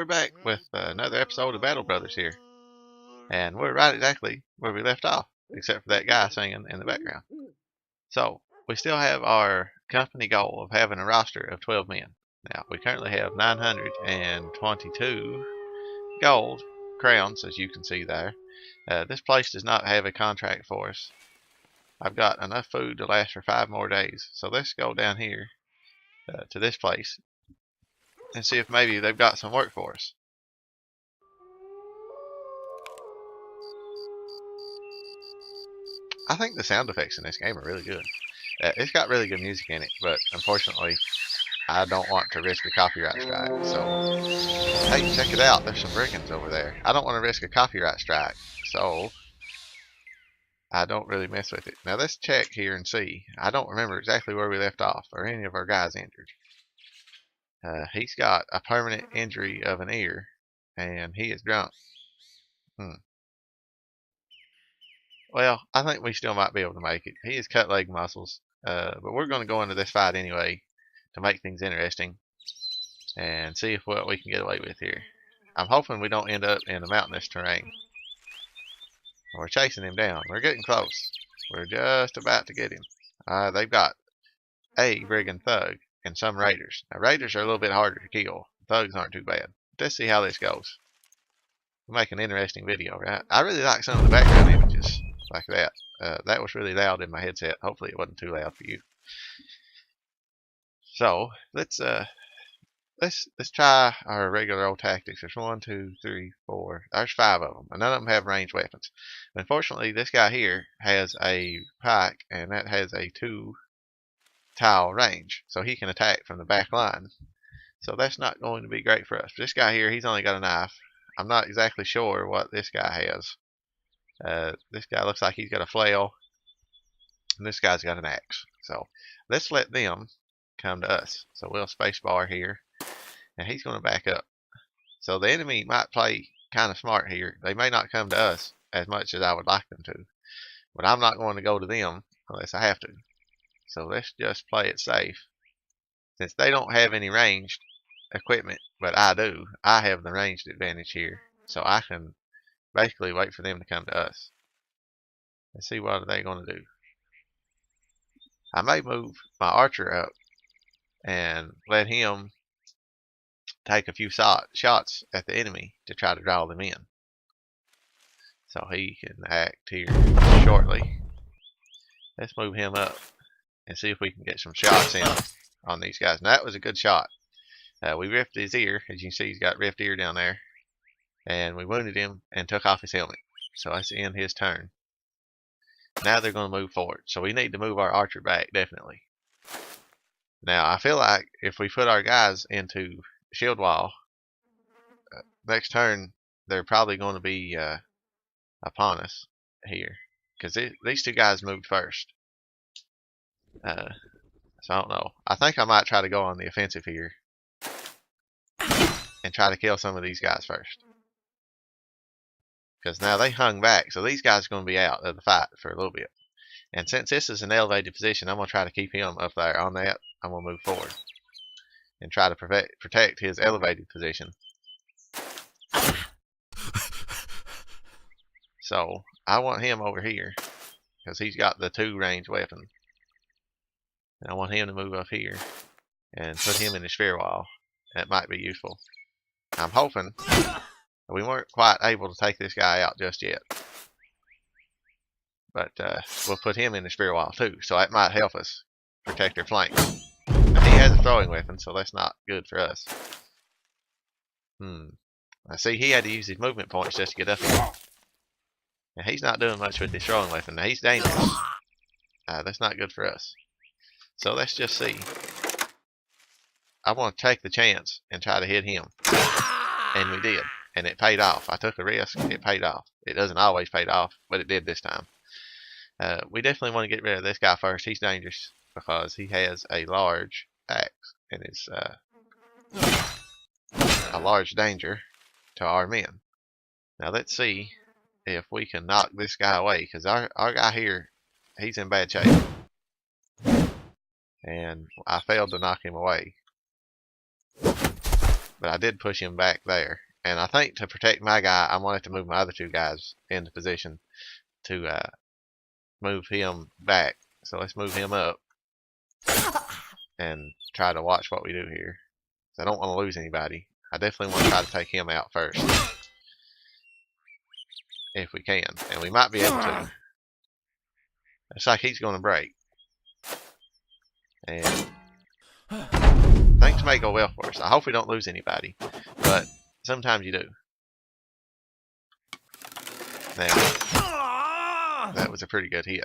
we're back with another episode of Battle Brothers here. And we're right exactly where we left off, except for that guy singing in the background. So, we still have our company goal of having a roster of 12 men. Now, we currently have 922 gold crowns, as you can see there. This place does not have a contract for us. I've got enough food to last for 5 more days. So let's go down here to this place and see if maybe they've got some work for us. I think the sound effects in this game are really good. It's got really good music in it, but unfortunately, I don't want to risk a copyright strike. So, hey, check it out. There's some brigands over there. I don't want to risk a copyright strike, so I don't really mess with it. Now, let's check here and see. I don't remember exactly where we left off. Are any of our guys injured? He's got a permanent injury of an ear, and he is drunk. Well, I think we still might be able to make it. He has cut leg muscles, but we're going to go into this fight anyway to make things interesting and see if what we can get away with here. I'm hoping we don't end up in a mountainous terrain. We're chasing him down. We're getting close. We're just about to get him. They've got a brigand thug and some raiders. Now, raiders are a little bit harder to kill. Thugs aren't too bad. Let's see how this goes. We'll make an interesting video, right? I really like some of the background images like that. That was really loud in my headset. Hopefully it wasn't too loud for you. So let's try our regular old tactics. There's 1, 2, 3, 4. There's 5 of them, and none of them have ranged weapons. Unfortunately, this guy here has a pike, and that has a 2-tile range, so he can attack from the back line. So that's not going to be great for us. This guy here, he's only got a knife. I'm not exactly sure what this guy has. This guy looks like he's got a flail, and this guy's got an axe. So let's let them come to us. So we'll spacebar here, and he's going to back up. So the enemy might play kind of smart here. They may not come to us as much as I would like them to, but I'm not going to go to them unless I have to. So let's just play it safe. Since they don't have any ranged equipment, but I do, I have the ranged advantage here, so I can basically wait for them to come to us. Let's see what are they going to do. I may move my archer up and let him take a few shots at the enemy to try to draw them in. So he can act here shortly. Let's move him up and see if we can get some shots in on these guys. Now that was a good shot. We ripped his ear. As you can see, he's got ripped ear down there. And we wounded him and took off his helmet. So that's in his turn. Now they're going to move forward. So we need to move our archer back, definitely. Now, I feel like if we put our guys into shield wall, next turn, they're probably going to be upon us here. Because these 2 guys moved first. So I don't know. I think I might try to go on the offensive here and try to kill some of these guys first. Because now they hung back, so these guys are going to be out of the fight for a little bit. And since this is an elevated position, I'm going to try to keep him up there on that. I'm going to move forward and try to protect his elevated position. So I want him over here because he's got the 2 ranged weapons. And I want him to move up here and put him in the sphere wall. That might be useful. I'm hoping we weren't quite able to take this guy out just yet. But we'll put him in the spear wall too, so that might help us protect our flank. Now, he has a throwing weapon, so that's not good for us. I see he had to use his movement points just to get up here. Now, he's not doing much with his throwing weapon. Now, he's dangerous. That's not good for us. So let's just see. I want to take the chance and try to hit him. And we did. And it paid off. I took a risk. It paid off. It doesn't always pay off, but it did this time. We definitely want to get rid of this guy first. He's dangerous because he has a large axe and is a large danger to our men. Now let's see if we can knock this guy away, because our guy here, he's in bad shape. And I failed to knock him away. but I did push him back there. And I think to protect my guy, I'm going to have to move my other two guys into position to move him back. So let's move him up and try to watch what we do here. I don't want to lose anybody. I definitely want to try to take him out first, if we can. And we might be able to. It's like he's going to break. And things may go well for us. I hope we don't lose anybody, but sometimes you do. Now, that was a pretty good hit.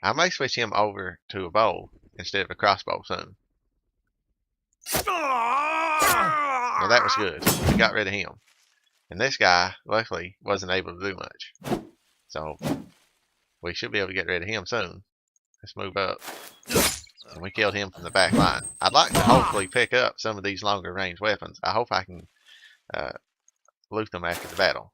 I may switch him over to a bow instead of a crossbow soon. Now that was good. We got rid of him. And this guy, luckily, wasn't able to do much. So, we should be able to get rid of him soon. Let's move up. And we killed him from the back line. I'd like to hopefully pick up some of these longer range weapons. I hope I can loot them after the battle.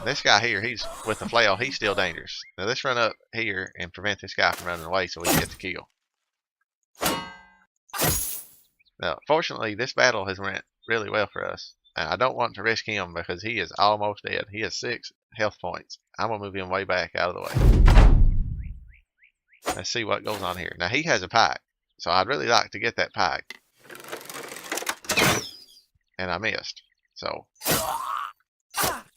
This guy here, he's with the flail, he's still dangerous. Now let's run up here and prevent this guy from running away so we can get the kill. Now, fortunately, this battle has went really well for us. And I don't want to risk him because he is almost dead. He has 6 health points. I'm going to move him way back out of the way. Let's see what goes on here. Now, he has a pike, so I'd really like to get that pike. And I missed. So,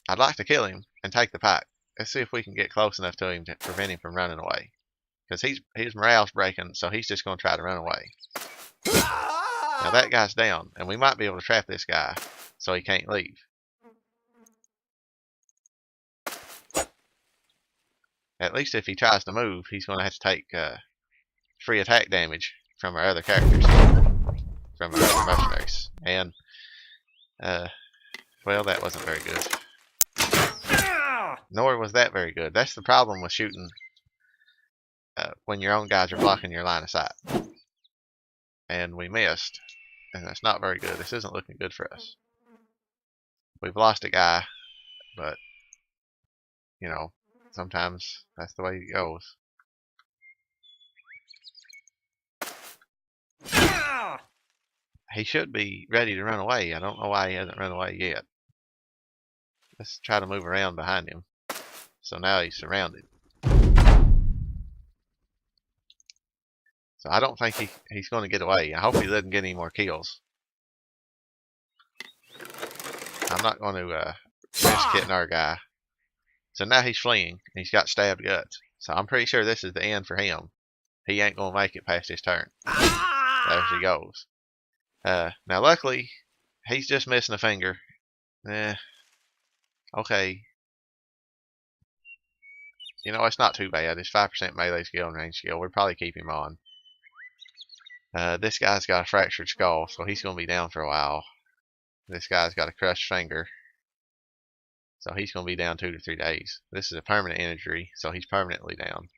I'd like to kill him and take the pike. Let's see if we can get close enough to him to prevent him from running away. Because his morale's breaking, so he's just going to try to run away. Now, that guy's down, and we might be able to trap this guy so he can't leave. At least if he tries to move, he's going to have to take free attack damage from our other characters, from our other mercenaries. And, well, that wasn't very good. Nor was that very good. That's the problem with shooting when your own guys are blocking your line of sight. And we missed, and that's not very good. This isn't looking good for us. We've lost a guy, but, you know, sometimes that's the way it goes. He should be ready to run away. I don't know why he hasn't run away yet. Let's try to move around behind him. So now he's surrounded. So I don't think he's going to get away. I hope he doesn't get any more kills. I'm not going to risk hitting our guy. So now he's fleeing. He's got stabbed guts. So I'm pretty sure this is the end for him. He ain't going to make it past his turn. There he goes. Now luckily, he's just missing a finger. Okay. You know, it's not too bad. It's 5% melee skill and range skill. We'll probably keep him on. This guy's got a fractured skull, so he's going to be down for a while. This guy's got a crushed finger, so he's going to be down 2 to 3 days. This is a permanent injury, so he's permanently down.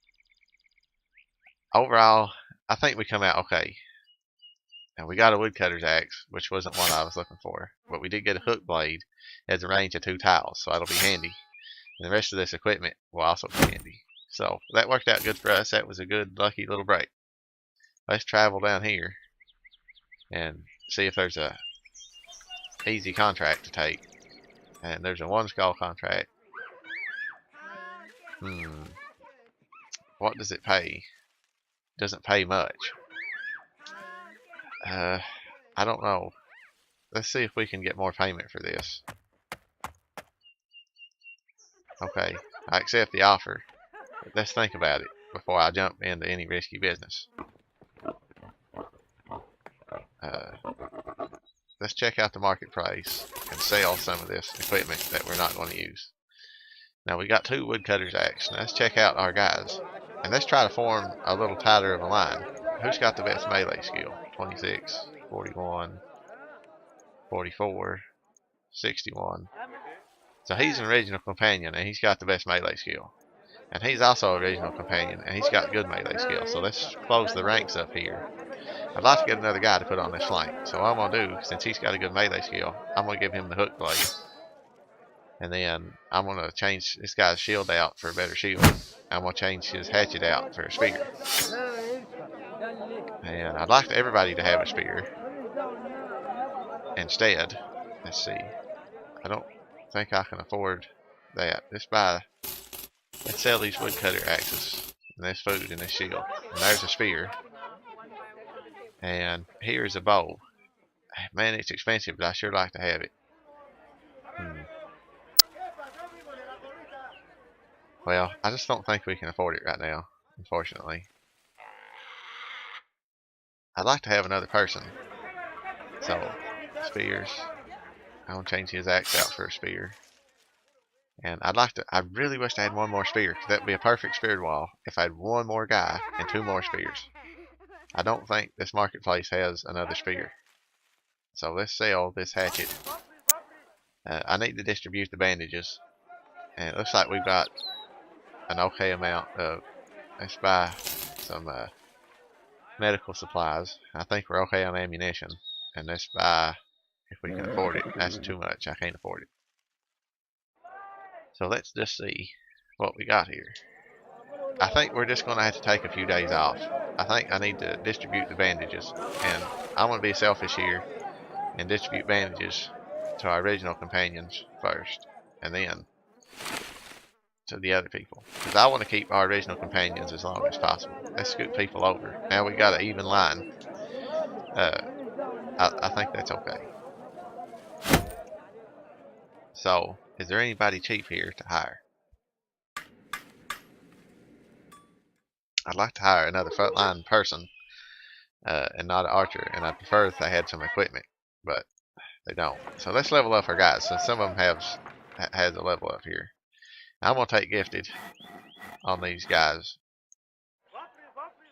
Overall, I think we come out okay. Now, we got a woodcutter's axe, which wasn't what I was looking for, but we did get a hook blade as a range of 2 tiles, so that'll be handy. And the rest of this equipment will also be handy. So that worked out good for us. That was a good, lucky little break. Let's travel down here and see if there's a easy contract to take. And there's a 1 skull contract. What does it pay? Doesn't pay much. I don't know. Let's see if we can get more payment for this. Okay, I accept the offer. But let's think about it before I jump into any risky business. Let's check out the market price and sell some of this equipment that we're not going to use. Now we got 2 woodcutters axe. Now let's check out our guys. And let's try to form a little tighter of a line. Who's got the best melee skill? 26, 41, 44, 61. So he's an original companion and he's got the best melee skill. And he's also an original companion and he's got good melee skill. So let's close the ranks up here. I'd like to get another guy to put on this flank. So what I'm going to do, since he's got a good melee skill, I'm going to give him the hook blade. And then I'm going to change this guy's shield out for a better shield. I'm going to change his hatchet out for a spear. And I'd like everybody to have a spear. Instead, let's see. I don't think I can afford that. Let's sell these woodcutter axes. And there's food and this shield. And there's a spear. And here's a bow. Man, it's expensive, but I sure like to have it. Well, I just don't think we can afford it right now, unfortunately. I'd like to have another person. So, spears. I want to change his axe out for a spear. And I really wish I had one more spear, because that would be a perfect spear wall if I had one more guy and 2 more spears. I don't think this marketplace has another spear. So let's sell this hatchet. I need to distribute the bandages. And it looks like we've got an okay amount of... Let's buy some medical supplies. I think we're okay on ammunition. And let's buy, if we can afford it. That's too much. I can't afford it. So let's just see what we got here. I think we're just going to have to take a few days off. I think I need to distribute the bandages. And I'm going to be selfish here and distribute bandages to our original companions first. And then to the other people. Because I want to keep our original companions as long as possible. Let's scoot people over. Now we got an even line. I think that's okay. So, is there anybody cheap here to hire? I'd like to hire another frontline person and not an archer, and I'd prefer if they had some equipment, but they don't. So let's level up our guys, since some of them has a level up here. I'm gonna take gifted on these guys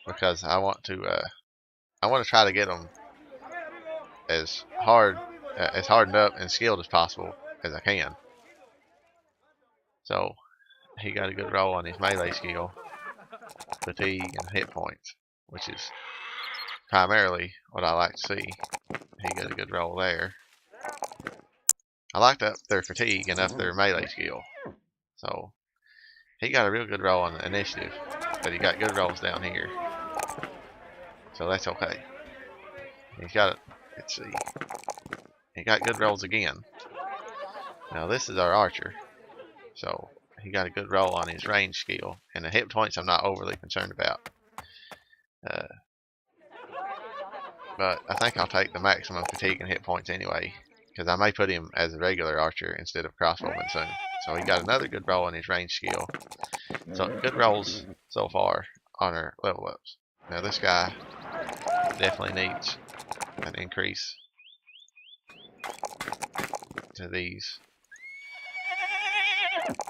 because I want to try to get them as hardened up and skilled as possible as I can. So he got a good roll on his melee skill, fatigue, and hit points, which is primarily what I like to see. He got a good roll there. I like to up their fatigue and up their melee skill. So he got a real good roll on the initiative, but he got good rolls down here. So that's okay. He's got, let's see, he got good rolls again. Now this is our archer. So he got a good roll on his range skill, and the hit points I'm not overly concerned about. But I think I'll take the maximum fatigue and hit points anyway, because I may put him as a regular archer instead of crossbowman soon. So he got another good roll on his range skill. So good rolls so far on our level ups. Now this guy definitely needs an increase to these.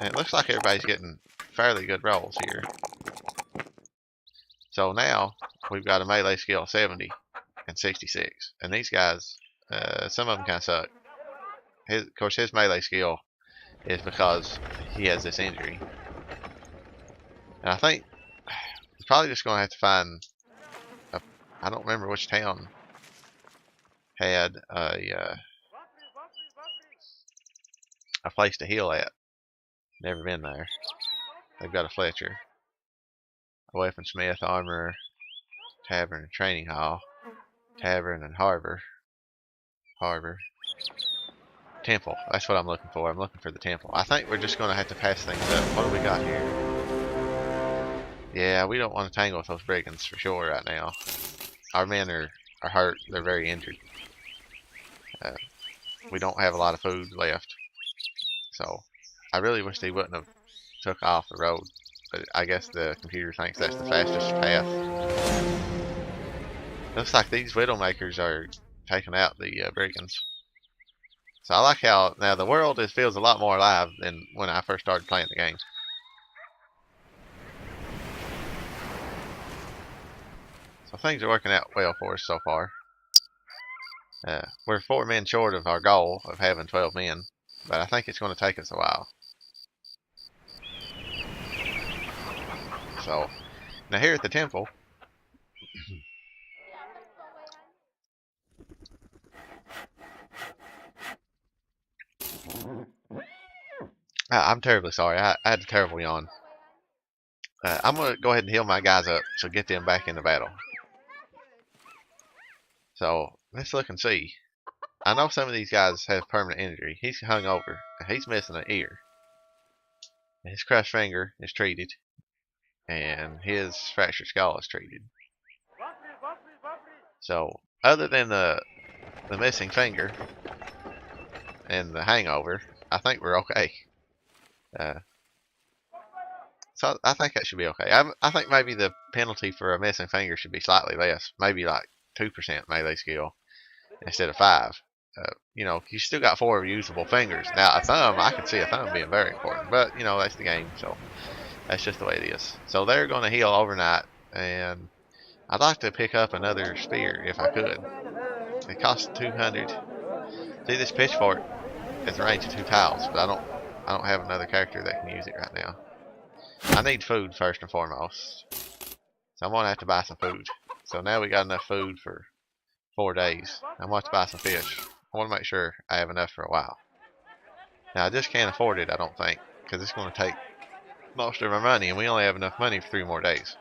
And it looks like everybody's getting fairly good rolls here. So now we've got a melee skill of 70 and 66. And these guys, some of them kind of suck. Of course, his melee skill is because he has this injury. And I think he's probably just going to have to find I don't remember which town had a place to heal at. Never been there. They've got a Fletcher, a weaponsmith, armor, tavern, and training hall, tavern and harbor, temple. That's what I'm looking for. I'm looking for the temple. I think we're just going to have to pass things up. What do we got here? Yeah, we don't want to tangle with those brigands for sure right now. Our men are hurt. They're very injured. We don't have a lot of food left. So I really wish they wouldn't have took off the road. But I guess the computer thinks that's the fastest path. Looks like these Widowmakers are taking out the brigands. So I like how now the world feels a lot more alive than when I first started playing the game. So things are working out well for us so far. We're 4 men short of our goal of having 12 men, but I think it's going to take us a while. So now here at the temple, I'm terribly sorry. I had a terrible yawn. I'm going to go ahead and heal my guys up, so get them back in the battle. So let's look and see. I know some of these guys have permanent injury. He's hung over. And he's missing an ear. His crushed finger is treated. And his fractured skull is treated. So other than the missing finger and the hangover, I think we're okay. So I think that should be okay. I think maybe the penalty for a missing finger should be slightly less. Maybe like 2% melee skill instead of 5. You know, you still got 4 usable fingers. Now, a thumb, I can see a thumb being very important. But, you know, that's the game, so that's just the way it is. So they're going to heal overnight, and I'd like to pick up another spear if I could. It costs 200. See, this pitchfork is a range of 2 tiles, but I don't have another character that can use it right now. I need food first and foremost. So I'm going to have to buy some food. So now we got enough food for 4 days. I'm going to have to buy some fish. I want to make sure I have enough for a while. Now I just can't afford it, I don't think, because it's going to take most of our money, and we only have enough money for 3 more days.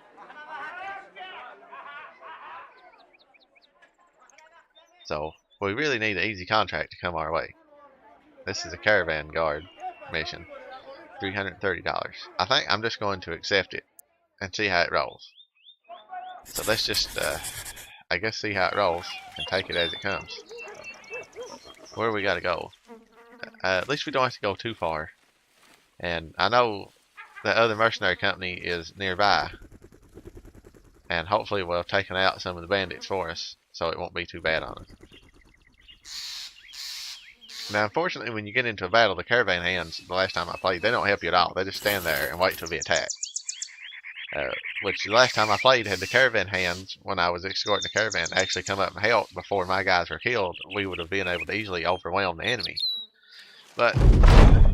So we really need an easy contract to come our way. This is a caravan guard mission. $330. I think I'm just going to accept it and see how it rolls. So let's just, I guess, see how it rolls and take it as it comes. Where we got to go? At least we don't have to go too far. And I know the other mercenary company is nearby. And hopefully we'll have taken out some of the bandits for us, so it won't be too bad on us. Now, unfortunately, when you get into a battle, the caravan hands, the last time I played, they don't help you at all. They just stand there and wait to be attacked. Which the last time I played had the caravan hands, when I was escorting the caravan, actually come up and help before my guys were killed. We would have been able to easily overwhelm the enemy. But,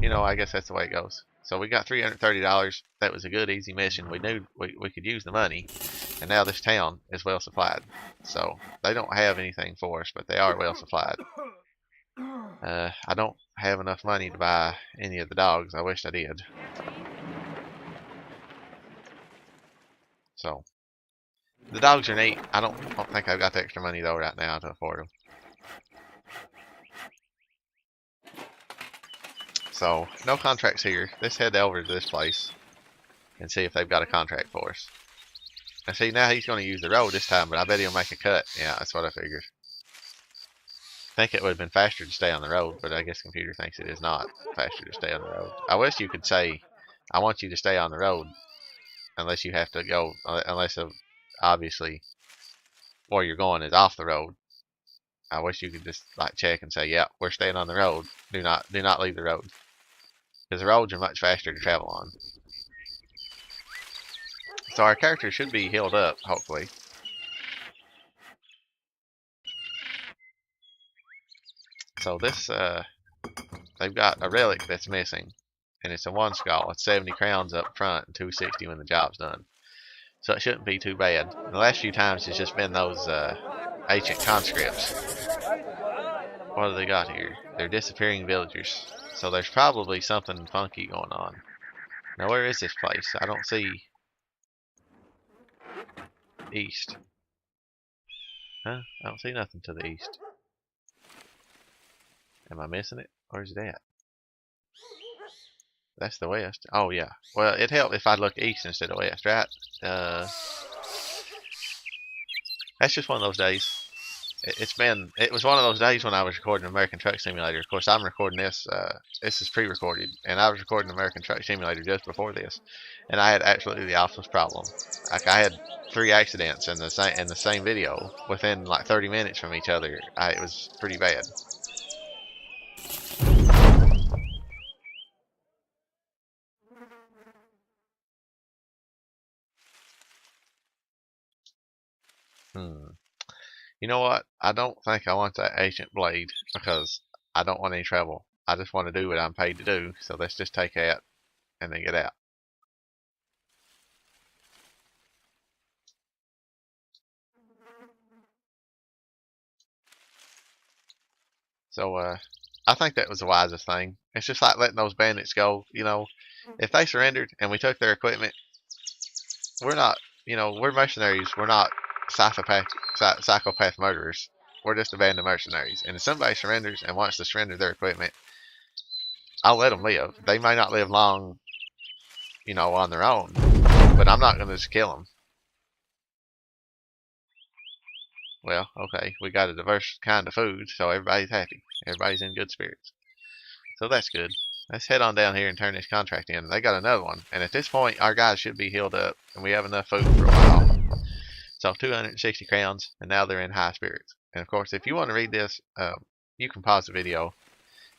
you know, I guess that's the way it goes. So we got $330. That was a good, easy mission. We knew we could use the money. And now this town is well supplied. So they don't have anything for us, but they are well supplied. I don't have enough money to buy any of the dogs. I wish I did. So the dogs are neat. I don't think I've got the extra money though right now to afford them. So no contracts here. Let's head over to this place and see if they've got a contract for us. And see, now he's going to use the road this time, but I bet he'll make a cut. Yeah, that's what I figured. I think it would have been faster to stay on the road, but I guess the computer thinks it is not faster to stay on the road. I wish you could say, I want you to stay on the road, unless you have to go, unless obviously where you're going is off the road. I wish you could just like check and say, yeah, we're staying on the road. Do not leave the road, because the roads are much faster to travel on. So our character should be healed up, hopefully. So this, they've got a relic that's missing, and it's a 1 skull. It's 70 crowns up front and 260 when the job's done. So it shouldn't be too bad. The last few times it's just been those ancient conscripts. What do they got here? They're disappearing villagers. So there's probably something funky going on. Now where is this place? I don't see east. Huh? I don't see nothing to the east. Am I missing it? Where's it at? That's the west. Oh yeah. Well, it'd help if I look east instead of west, right? That's just one of those days. It was one of those days when I was recording American Truck Simulator. Of course, I'm recording this. This is pre-recorded, and I was recording American Truck Simulator just before this, and I had absolutely the opposite problem. Like I had 3 accidents in the same video within like 30 minutes from each other. It was pretty bad. You know what? I don't think I want that ancient blade because I don't want any trouble. I just want to do what I'm paid to do. So let's just take that and then get out. So I think that was the wisest thing. It's just like letting those bandits go. You know, if they surrendered and we took their equipment, we're not. You know, we're mercenaries. We're not psychopath murderers. we're just abandoned mercenaries. And if somebody surrenders and wants to surrender their equipment, I'll let them live. They may not live long, on their own, but I'm not going to just kill them. Well, okay, we got a diverse kind of food, so everybody's happy. Everybody's in good spirits. So that's good. Let's head on down here and turn this contract in. They got another one. And at this point, our guys should be healed up, and we have enough food for a while. So 260 crowns, and now they're in high spirits. And of course, if you want to read this, you can pause the video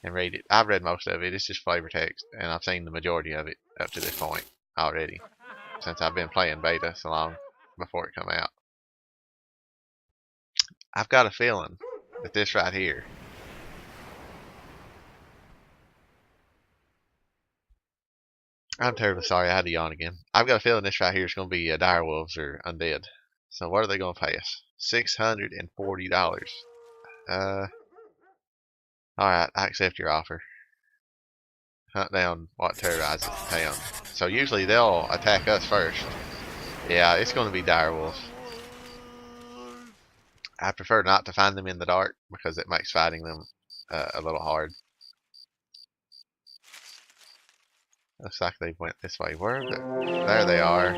and read it. I've read most of it. It's just flavor text, and I've seen the majority of it up to this point already, since I've been playing beta so long before it come out. I've got a feeling that this right here I'm terribly sorry I had to yawn again. I've got a feeling this right here is going to be dire wolves or undead. So what are they going to pay us? $640. Alright, I accept your offer. Hunt down what terrorizes the town. So usually they'll attack us first. Yeah, it's going to be dire wolves. I prefer not to find them in the dark because it makes fighting them a little hard. Looks like they went this way. Where are they? There they are.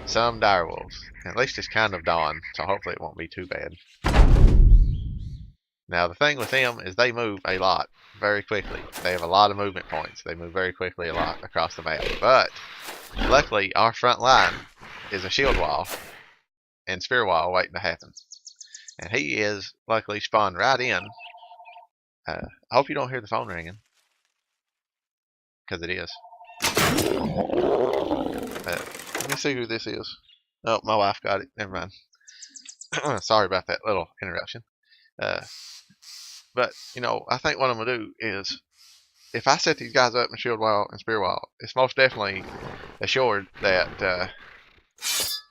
Some dire wolves. At least it's kind of dawn, so hopefully it won't be too bad. Now the thing with them is they move a lot, very quickly. They have a lot of movement points. They move very quickly a lot across the map. But luckily our front line is a shield wall and spear wall waiting to happen. And he is luckily spawned right in. I hope you don't hear the phone ringing, because it is. Let me see who this is. Oh, my wife got it. Never mind. Sorry about that little interruption. But, I think what I'm going to do is, if I set these guys up in shield wall and spear wall, it's most definitely assured that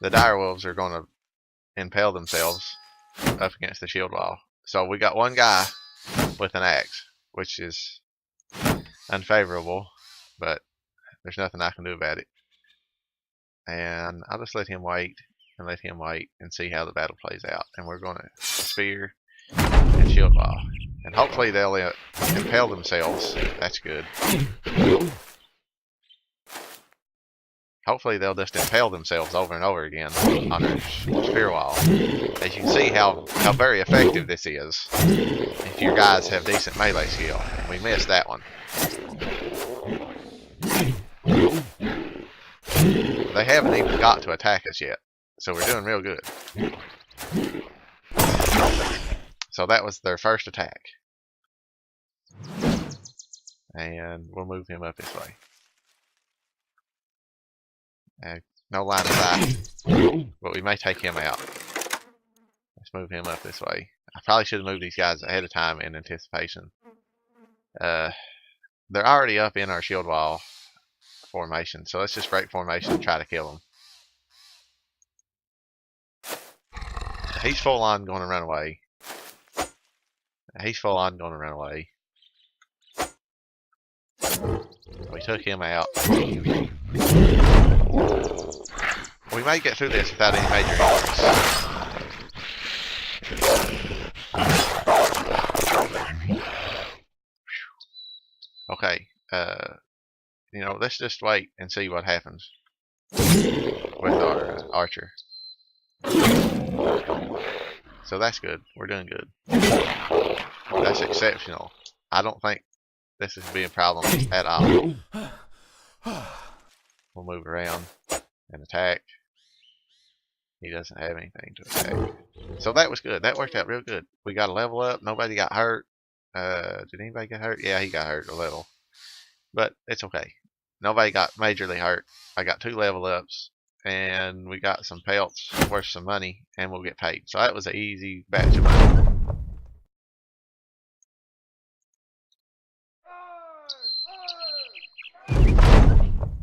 the dire wolves are going to impale themselves up against the shield wall. So we got one guy with an axe, which is unfavorable, but there's nothing I can do about it. And I'll just let him wait and see how the battle plays out. And we're going to spear and shield wall. And hopefully they'll impale themselves. That's good. Hopefully they'll just impale themselves over and over again on their spear wall. As you can see how very effective this is if your guys have decent melee skill. We missed that one. They haven't even got to attack us yet, so we're doing real good. So that was their first attack. And we'll move him up this way. No line of sight, but we may take him out. Let's move him up this way. I probably should have moved these guys ahead of time in anticipation. They're already up in our shield wall formation, so let's just break formation and try to kill him. He's full on going to run away. He's full on going to run away. We took him out. We may get through this without any major injuries. Okay, let's just wait and see what happens with our archer. So that's good. We're doing good. That's exceptional. I don't think this is being a problem at all. We'll move around and attack. He doesn't have anything to attack. So that was good. That worked out real good. We got a level up. Nobody got hurt. Did anybody get hurt? Yeah, he got hurt a little. But it's okay. Nobody got majorly hurt. I got 2 level ups. And we got some pelts worth some money. And we'll get paid. So that was an easy batch of money.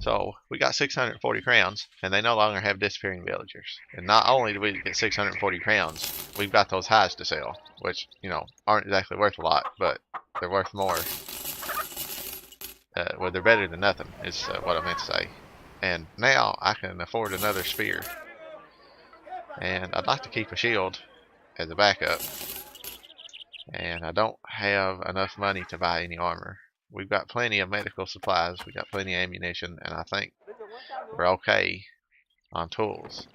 So we got 640 crowns, and they no longer have disappearing villagers. And not only do we get 640 crowns, we've got those hides to sell, which, aren't exactly worth a lot, but they're worth more. Well, they're better than nothing, is what I meant to say. And now I can afford another spear. And I'd like to keep a shield as a backup. And I don't have enough money to buy any armor. We've got plenty of medical supplies, we got plenty of ammunition, and I think we're okay on tools.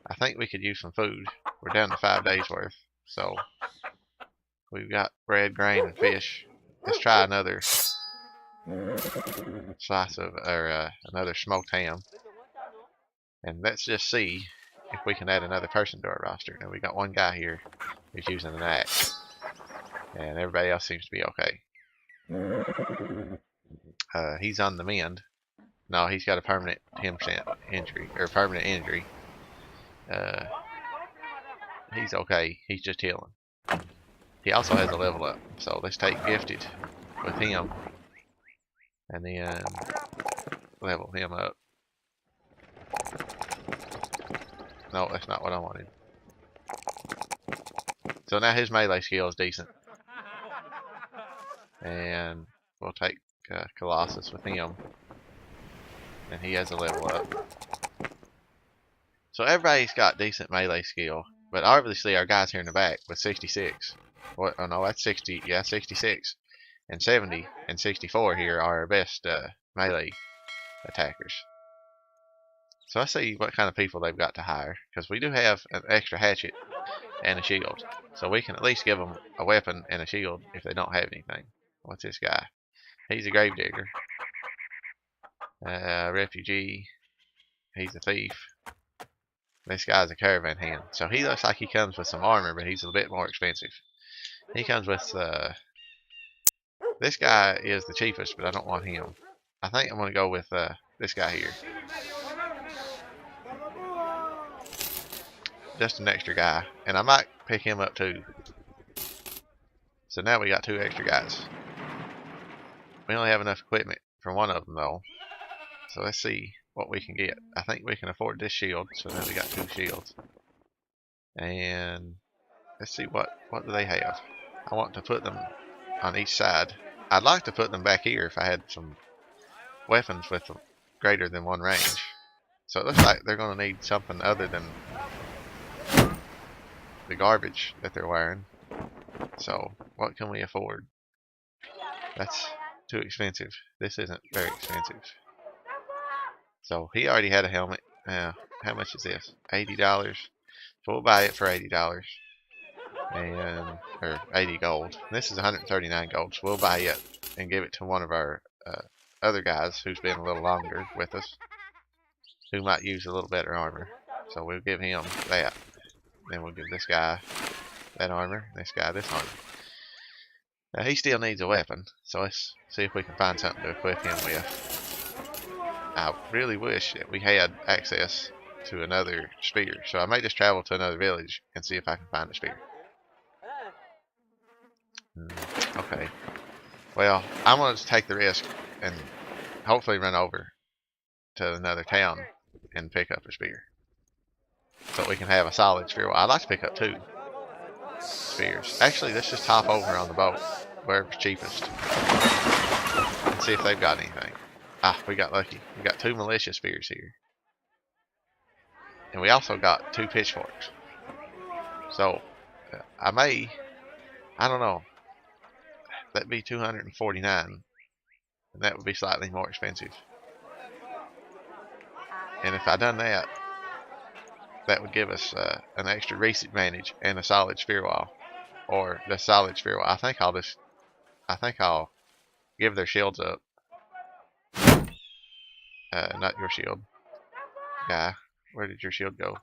I think we could use some food. We're down to 5 days worth. So we've got bread, grain, and fish. Let's try another slice of, or another smoked ham. And let's just see if we can add another person to our roster. And we got one guy here who's using an axe. And everybody else seems to be okay. He's on the mend. No, he's got a permanent 10% injury, or permanent injury. He's okay. He's just healing. He also has a level up. So let's take gifted with him. And then level him up. No, that's not what I wanted. So now his melee skill is decent. And we'll take Colossus with him. And he has a level up. So everybody's got decent melee skill. But obviously our guys here in the back with 66. What? Oh no, that's 60. Yeah, 66. And 70 and 64 here are our best melee attackers. So let's see what kind of people they've got to hire. Because we do have an extra hatchet and a shield. So we can at least give them a weapon and a shield if they don't have anything. What's this guy? He's a gravedigger. Refugee. He's a thief. This guy's a caravan hand. So he looks like he comes with some armor, but he's a bit more expensive. He comes with... this guy is the cheapest, but I don't want him. I think I'm going to go with this guy here. Just an extra guy. And I might pick him up too. So now we got 2 extra guys. We only have enough equipment for one of them though. So let's see what we can get. I think we can afford this shield. So now we got 2 shields. And let's see what do they have. I want to put them on each side. I'd like to put them back here if I had some weapons with greater than 1 range. So it looks like they're going to need something other than the garbage that they're wearing. So what can we afford? That's too expensive. This isn't very expensive. So he already had a helmet. How much is this? $80. So we'll buy it for $80. And or 80 gold. This is 139 gold. So we'll buy it and give it to one of our other guys who's been a little longer with us, who might use a little better armor. So we'll give him that. Then we'll give this guy that armor, this guy this armor. Now he still needs a weapon, so let's see if we can find something to equip him with. I really wish that we had access to another spear, so I may just travel to another village and see if I can find a spear. Okay. Well, I'm going to take the risk and hopefully run over to another town and pick up a spear. So we can have a solid spear. Well, I'd like to pick up 2 spears. Actually, let's just hop over on the boat, wherever's cheapest, and see if they've got anything. Ah, we got lucky. We got 2 militia spears here. And we also got 2 pitchforks. So, I don't know. That'd be 249. And that would be slightly more expensive. And if I done that, that would give us an extra reach advantage and a solid spear wall. Or the solid spear wall. I think I'll give their shields up. Not your shield. Guy, where did your shield go?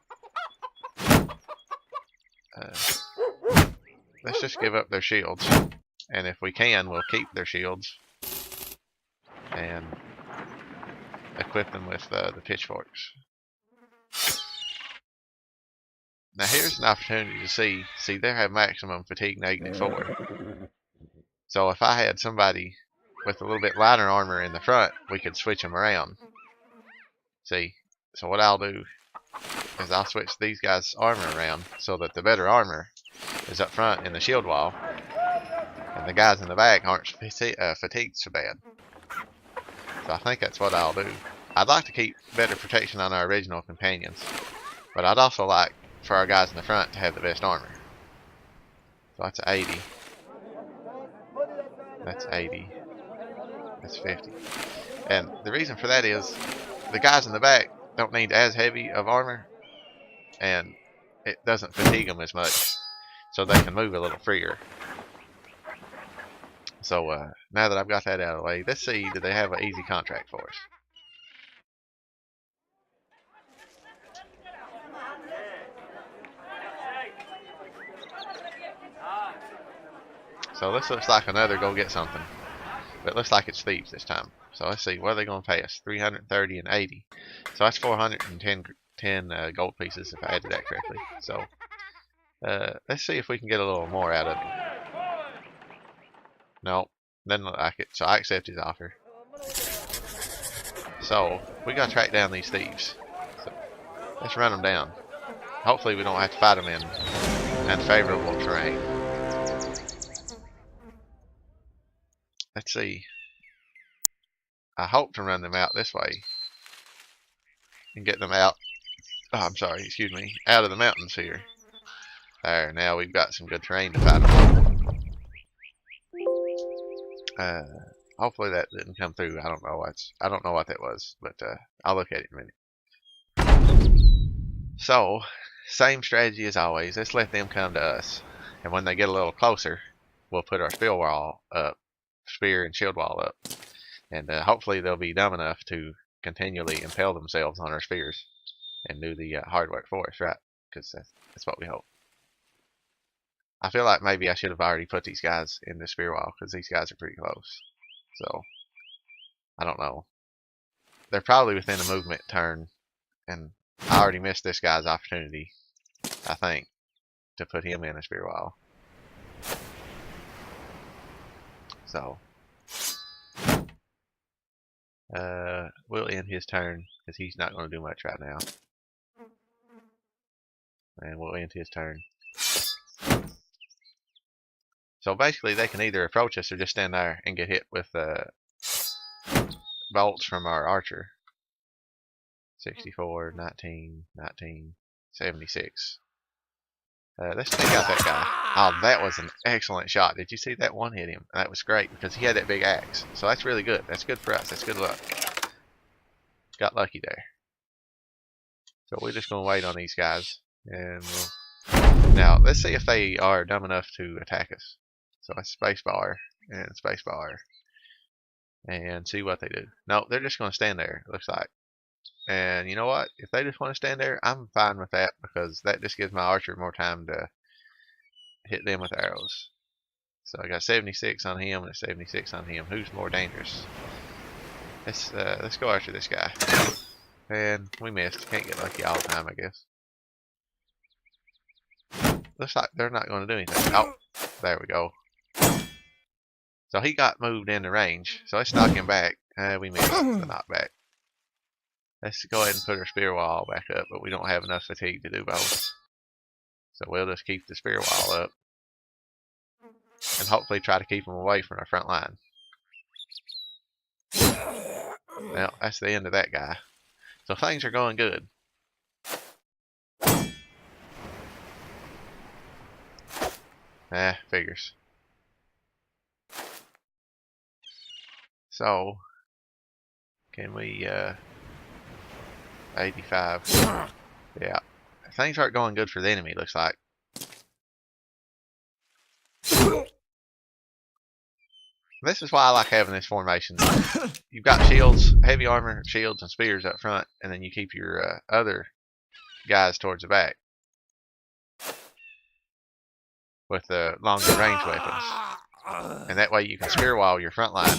Let's just give up their shields. And if we can, we'll keep their shields. And equip them with the pitchforks. Now here's an opportunity to see they have maximum fatigue -4. So if I had somebody with a little bit lighter armor in the front, we could switch them around. See, so what I'll do is I'll switch these guys' armor around so that the better armor is up front in the shield wall, and the guys in the back aren't fatigued so bad. So I think that's what I'll do. I'd like to keep better protection on our original companions, but I'd also like for our guys in the front to have the best armor. So that's 80. That's 80. That's 50. And the reason for that is the guys in the back don't need as heavy of armor, and it doesn't fatigue them as much, so they can move a little freer. So now that I've got that out of the way, let's see, do they have an easy contract for us? So this looks like another go get something, but it looks like it's thieves this time. So let's see, what are they going to pay us? 330 and 80. So that's 410 gold pieces if I added that correctly. So let's see if we can get a little more out of him. No, doesn't look like it. So I accept his offer. So we got to track down these thieves. So let's run them down. Hopefully we don't have to fight them in unfavorable terrain. Let's see. I hope to run them out this way and get them out. Oh, I'm sorry, excuse me, out of the mountains here. There, now we've got some good terrain to fight them. Hopefully that didn't come through. I don't know what that was, but I'll look at it in a minute. So, same strategy as always. Let's let them come to us, and when they get a little closer, we'll put our spear and shield wall up, and hopefully they'll be dumb enough to continually impale themselves on our spears and do the hard work for us, right? Because that's what we hope. I feel like maybe I should have already put these guys in the spear wall, because these guys are pretty close. So, I don't know. They're probably within a movement turn, and I already missed this guy's opportunity, I think, to put him in a spear wall. So, we'll end his turn, because he's not going to do much right now. And we'll end his turn. So basically they can either approach us or just stand there and get hit with bolts from our archer. 64, 19, 19, 76. Let's take out that guy. Oh, that was an excellent shot. Did you see that one hit him? That was great because he had that big axe. So that's really good. That's good for us. That's good luck. Got lucky there. So we're just going to wait on these guys. And now, let's see if they are dumb enough to attack us. So that's spacebar and spacebar. And see what they do. No, they're just going to stand there, it looks like. And you know what? If they just want to stand there, I'm fine with that, because that just gives my archer more time to hit them with arrows. So I got 76 on him and a 76 on him. Who's more dangerous? Let's go after this guy. And we missed. Can't get lucky all the time, I guess. Looks like they're not going to do anything. Oh, there we go. So he got moved into range. So let's knock him back. We missed the knockback. Let's go ahead and put our spear wall back up, but we don't have enough fatigue to do both. So we'll just keep the spear wall up. And hopefully try to keep them away from our front line. Well, that's the end of that guy. So things are going good. Figures. So, can we, 85. Yeah. Things aren't going good for the enemy, looks like. This is why I like having this formation. You've got shields, heavy armor, shields, and spears up front, and then you keep your other guys towards the back with the longer range weapons. And that way you can spear wall your front line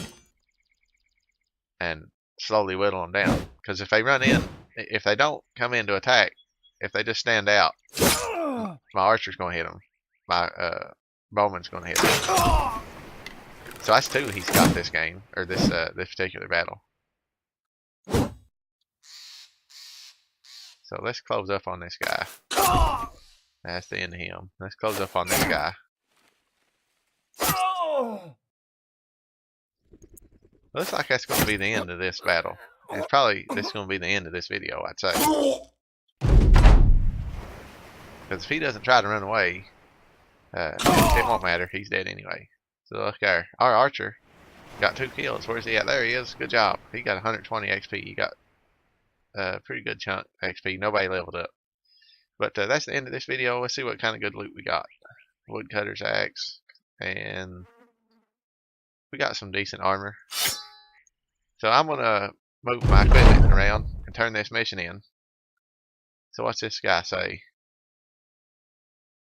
and slowly whittle them down. Because if they run in, if they don't come in to attack, if they just stand out, my archer's going to hit them. My bowman's going to hit them. So that's two he's got this game, or this particular battle. So let's close up on this guy. That's the end of him. Let's close up on this guy. Looks like that's going to be the end of this battle. It's probably this is going to be the end of this video, I'd say. Because if he doesn't try to run away, It won't matter. He's dead anyway. So look there. Our archer got 2 kills. Where's he at? There he is. Good job. He got 120 XP. He got a pretty good chunk XP. Nobody leveled up. But that's the end of this video. Let's see what kind of good loot we got. Woodcutter's axe. And we got some decent armor. So I'm going to move my equipment around and turn this mission in. So what's this guy say?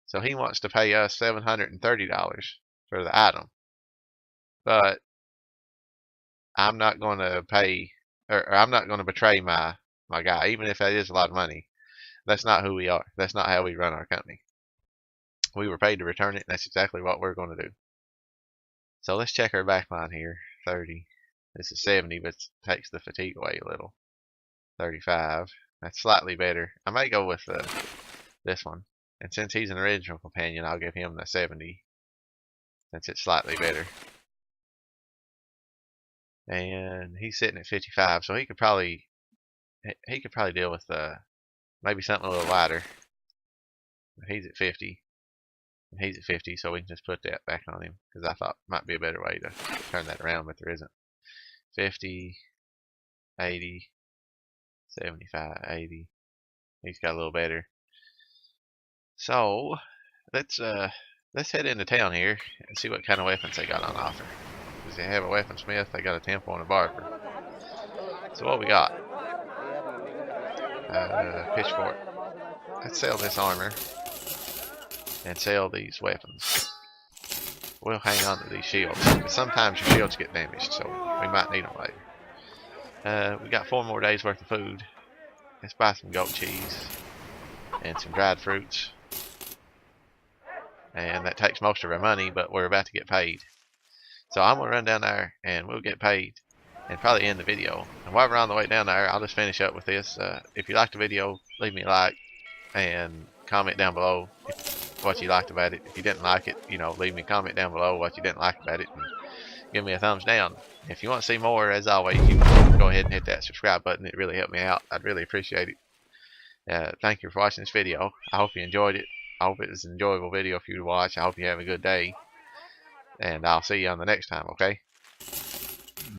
So he wants to pay us $730 for the item. But I'm not going to pay, or I'm not going to betray my guy, even if that is a lot of money. That's not who we are. That's not how we run our company. We were paid to return it, and that's exactly what we're going to do. So let's check our backline here. 30. This is 70, but it takes the fatigue away a little. 35. That's slightly better. I may go with this one. And since he's an original companion, I'll give him the 70. Since it's slightly better. And he's sitting at 55, so he could probably deal with maybe something a little lighter. But he's at 50. And he's at 50, so we can just put that back on him, because I thought might be a better way to turn that around, but there isn't. 50, 80, 75, 80. He's got a little better. So let's head into town here and see what kind of weapons they got on offer. Because they have a weaponsmith, they got a temple and a barber. So what we got? Pitchfork. Let's sell this armor and sell these weapons. We'll hang on to these shields, because sometimes your shields get damaged, so we might need them later. We got 4 more days worth of food. Let's buy some goat cheese and some dried fruits. And that takes most of our money, but we're about to get paid. So I'm going to run down there and we'll get paid and probably end the video. And while we're on the way down there, I'll just finish up with this. If you liked the video, leave me a like and comment down below what you liked about it. If you didn't like it, leave me a comment down below what you didn't like about it and give me a thumbs down. If you want to see more, as always, you can go ahead and hit that subscribe button. It really helped me out. I'd really appreciate it. Thank you for watching this video. I hope you enjoyed it. I hope it was an enjoyable video for you to watch. I hope you have a good day. And I'll see you on the next time, okay?